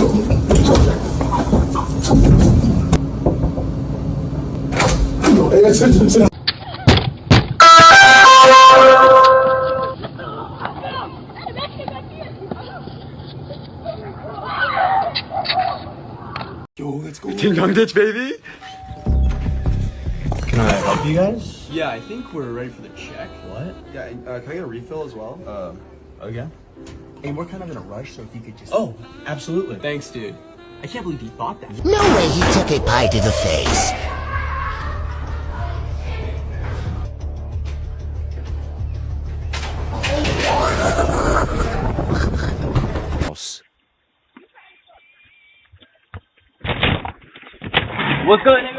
Yo, let's go. Ding dong ditch, baby. Can I help you guys? Yeah, I think we're ready for the check. What? Yeah, can I get a refill as well? Okay. Hey, we're kind of in a rush, so if you could just... Oh, absolutely. Thanks, dude. I can't believe he bought that. No way he took a pie to the face. What's good, nigga?